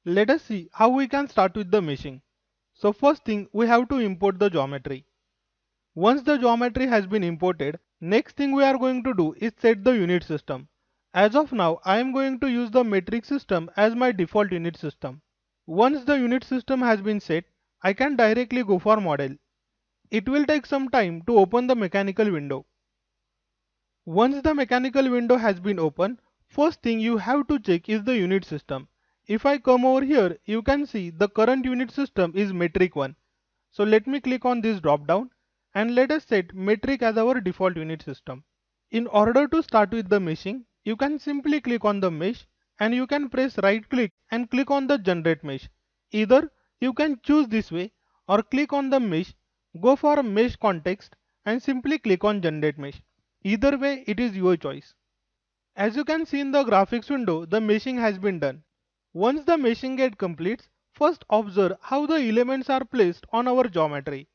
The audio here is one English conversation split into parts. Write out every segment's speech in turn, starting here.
Let us see how we can start with the meshing. So first thing, we have to import the geometry. Once the geometry has been imported, next thing we are going to do is set the unit system. As of now, I am going to use the metric system as my default unit system. Once the unit system has been set, I can directly go for model. It will take some time to open the mechanical window. Once the mechanical window has been opened, first thing you have to check is the unit system. If I come over here, you can see the current unit system is metric 1. So let me click on this drop down and let us set metric as our default unit system. In order to start with the meshing, you can simply click on the mesh and you can press right click and click on the generate mesh. Either you can choose this way or click on the mesh, go for mesh context and simply click on generate mesh. Either way, it is your choice. As you can see in the graphics window, the meshing has been done. Once the meshing get completes, first observe how the elements are placed on our geometry.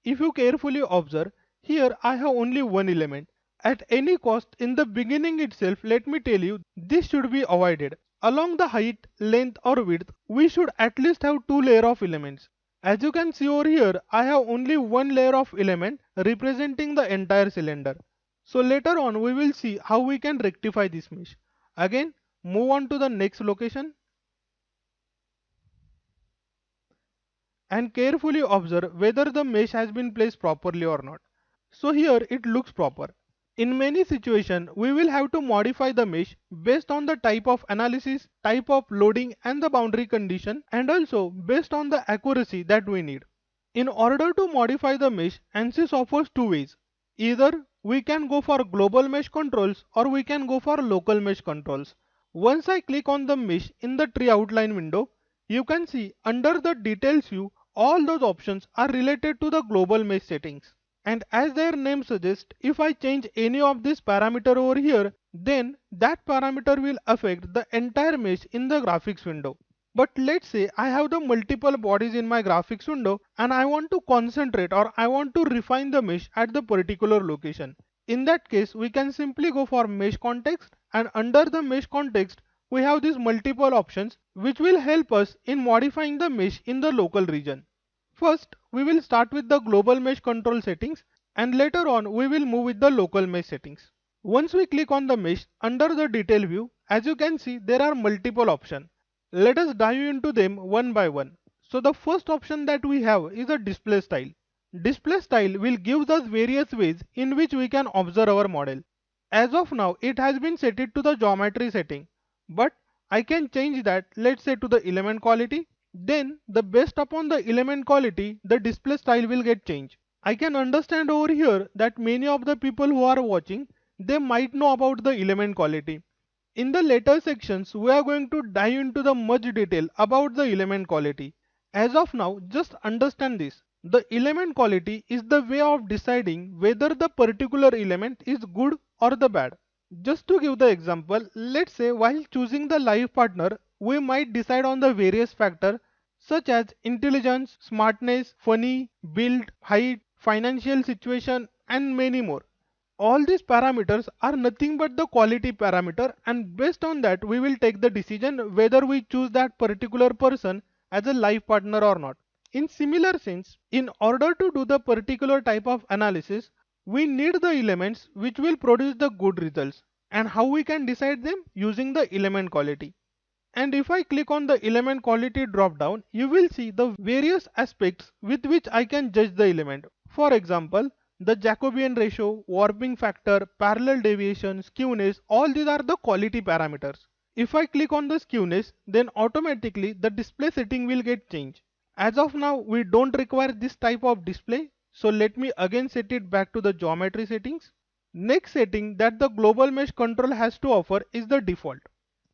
If you carefully observe, here I have only one element. At any cost in the beginning itself, let me tell you, this should be avoided. Along the height, length or width, we should at least have two layers of elements. As you can see over here, I have only one layer of element representing the entire cylinder. So later on we will see how we can rectify this mesh. Again, move on to the next location and carefully observe whether the mesh has been placed properly or not. So here it looks proper. In many situations, we will have to modify the mesh based on the type of analysis, type of loading and the boundary condition, and also based on the accuracy that we need. In order to modify the mesh, ANSYS offers two ways. Either we can go for global mesh controls or we can go for local mesh controls. Once I click on the mesh in the tree outline window, you can see under the details view, all those options are related to the global mesh settings. And as their name suggests, if I change any of this parameter over here, then that parameter will affect the entire mesh in the graphics window. But let's say I have the multiple bodies in my graphics window and I want to concentrate or I want to refine the mesh at the particular location. In that case, we can simply go for mesh context, and under the mesh context, we have these multiple options which will help us in modifying the mesh in the local region. First, we will start with the global mesh control settings and later on we will move with the local mesh settings. Once we click on the mesh, under the detail view, as you can see there are multiple options. Let us dive into them one by one. So the first option that we have is a display style. Display style will give us various ways in which we can observe our model. As of now, it has been set it to the geometry setting, but I can change that, let's say, to the element quality. Then the based upon the element quality, the display style will get changed. I can understand over here that many of the people who are watching, they might know about the element quality. In the later sections, we are going to dive into the much detail about the element quality. As of now, just understand this. The element quality is the way of deciding whether the particular element is good or the bad. Just to give the example, let's say while choosing the life partner, we might decide on the various factors such as intelligence, smartness, funny, build, height, financial situation and many more. All these parameters are nothing but the quality parameter, and based on that we will take the decision whether we choose that particular person as a life partner or not. In similar sense, in order to do the particular type of analysis, we need the elements which will produce the good results, and how we can decide them using the element quality. And if I click on the element quality drop down, you will see the various aspects with which I can judge the element. For example, the Jacobian ratio, warping factor, parallel deviation, skewness, all these are the quality parameters. If I click on the skewness, then automatically the display setting will get changed. As of now, we don't require this type of display, so let me again set it back to the geometry settings. Next setting that the global mesh control has to offer is the default.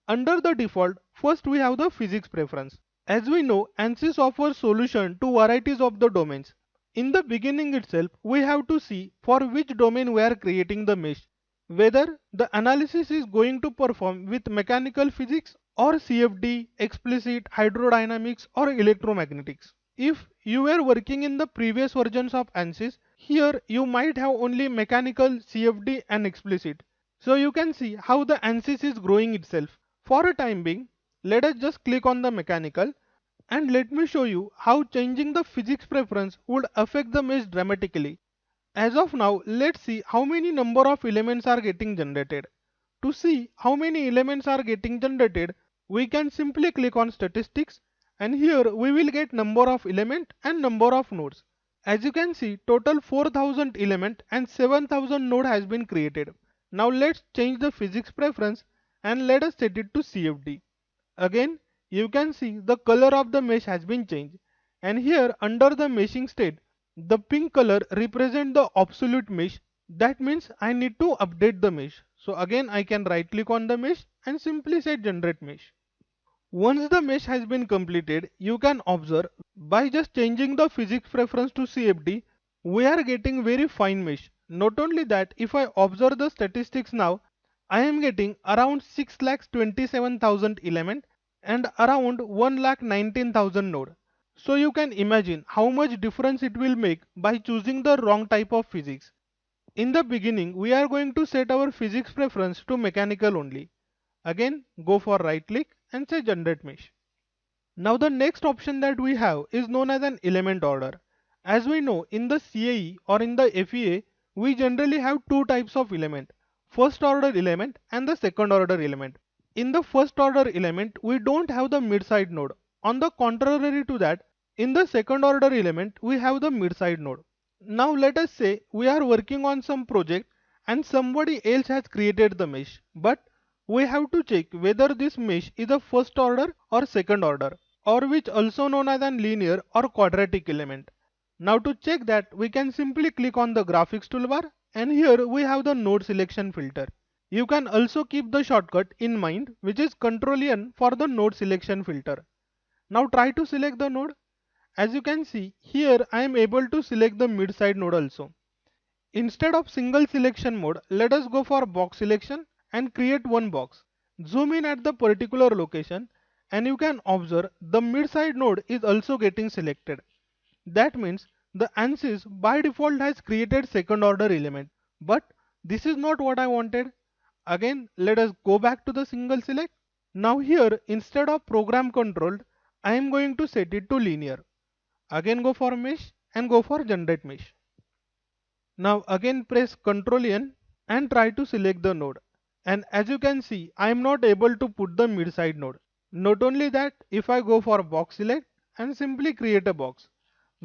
Under the default, first we have the physics preference. As we know, ANSYS offers solution to varieties of the domains. In the beginning itself, we have to see for which domain we are creating the mesh, whether the analysis is going to perform with mechanical physics or CFD, explicit, hydrodynamics or electromagnetics. If you were working in the previous versions of ANSYS, here you might have only mechanical, CFD and explicit. So you can see how the ANSYS is growing itself. For a time being, let us just click on the mechanical, and let me show you how changing the physics preference would affect the mesh dramatically. As of now, let's see how many number of elements are getting generated. To see how many elements are getting generated, we can simply click on statistics, and here we will get number of element and number of nodes. As you can see, total 4000 element and 7000 node has been created. Now let's change the physics preference and let us set it to CFD. Again, you can see the color of the mesh has been changed, and here under the meshing state, the pink color represents the obsolete mesh. That means I need to update the mesh. So again I can right click on the mesh and simply say generate mesh. Once the mesh has been completed, you can observe by just changing the physics preference to CFD, we are getting very fine mesh. Not only that, if I observe the statistics now, I am getting around 6,27,000 element and around 1,19,000 node. So you can imagine how much difference it will make by choosing the wrong type of physics. In the beginning, we are going to set our physics preference to mechanical only. Again, go for right click and say generate mesh. Now the next option that we have is known as an element order. As we know, in the CAE or in the FEA, we generally have two types of element, first order element and the second order element. In the first order element, we don't have the mid-side node. On the contrary to that, in the second order element, we have the mid-side node. Now let us say we are working on some project and somebody else has created the mesh, but we have to check whether this mesh is a first order or second order, or which also known as an linear or quadratic element. Now to check that, we can simply click on the graphics toolbar, and here we have the node selection filter. You can also keep the shortcut in mind, which is Ctrl N for the node selection filter. Now try to select the node. As you can see, here I am able to select the mid-side node also. Instead of single selection mode, let us go for box selection and create one box. Zoom in at the particular location and you can observe the mid-side node is also getting selected. That means the ANSYS by default has created second order element. But this is not what I wanted. Again, let us go back to the single select. Now here, instead of program controlled, I am going to set it to linear. Again go for mesh and go for generate mesh. Now again press Ctrl N and try to select the node. And as you can see, I am not able to put the mid-side node. Not only that, if I go for box select and simply create a box,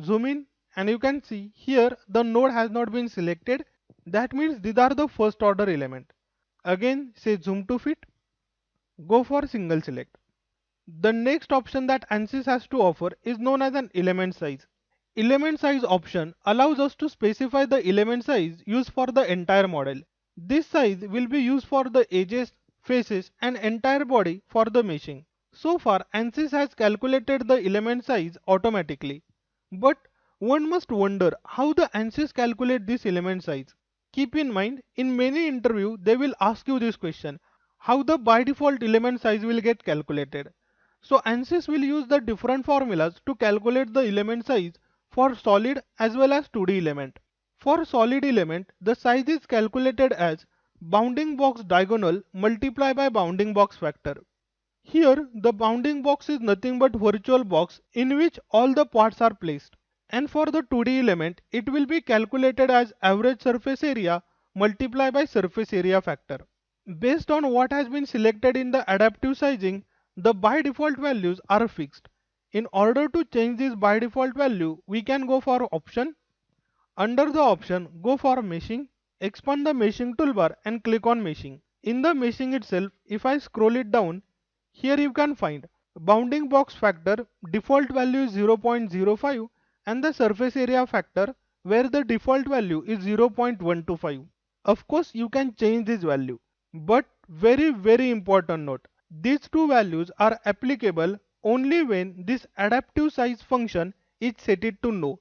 zoom in and you can see here the node has not been selected. That means these are the first order element. Again say zoom to fit, go for single select. The next option that ANSYS has to offer is known as an element size. Element size option allows us to specify the element size used for the entire model. This size will be used for the edges, faces and entire body for the meshing. So far ANSYS has calculated the element size automatically. But one must wonder how the ANSYS calculate this element size. Keep in mind, in many interviews they will ask you this question, how the by default element size will get calculated. So ANSYS will use the different formulas to calculate the element size for solid as well as 2D element. For solid element, the size is calculated as bounding box diagonal multiplied by bounding box factor. Here, the bounding box is nothing but virtual box in which all the parts are placed. And for the 2D element, it will be calculated as average surface area multiplied by surface area factor. Based on what has been selected in the adaptive sizing, the by default values are fixed. In order to change this by default value, we can go for option. Under the option, go for meshing, expand the meshing toolbar and click on meshing. In the meshing itself, if I scroll it down, here you can find bounding box factor default value is 0.05 and the surface area factor where the default value is 0.125. Of course, you can change this value. But very important note, these two values are applicable only when this adaptive size function is set it to no.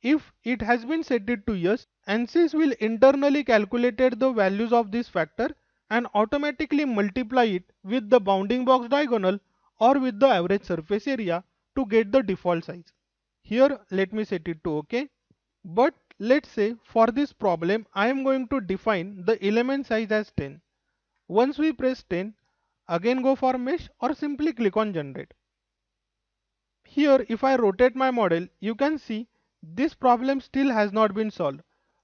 If it has been set it to yes, ANSYS will internally calculate the values of this factor and automatically multiply it with the bounding box diagonal or with the average surface area to get the default size. Here let me set it to OK. But let's say for this problem I am going to define the element size as 10. Once we press 10, again go for mesh or simply click on generate. Here if I rotate my model, you can see this problem still has not been solved.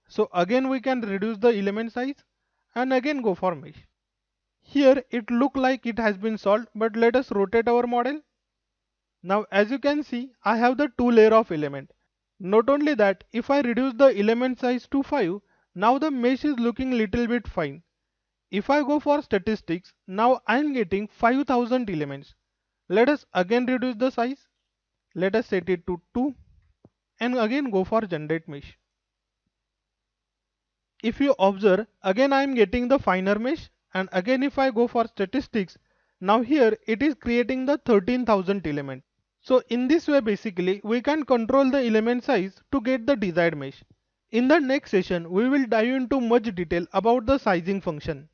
So again we can reduce the element size and again go for mesh. Here it look like it has been solved, but let us rotate our model. Now as you can see, I have the two layer of element. Not only that, if I reduce the element size to 5, now the mesh is looking little bit fine. If I go for statistics, now I am getting 5000 elements. Let us again reduce the size. Let us set it to 2 and again go for generate mesh. If you observe, again I am getting the finer mesh, and again if I go for statistics, now here it is creating the 13,000 element. So in this way basically we can control the element size to get the desired mesh. In the next session we will dive into much detail about the sizing function.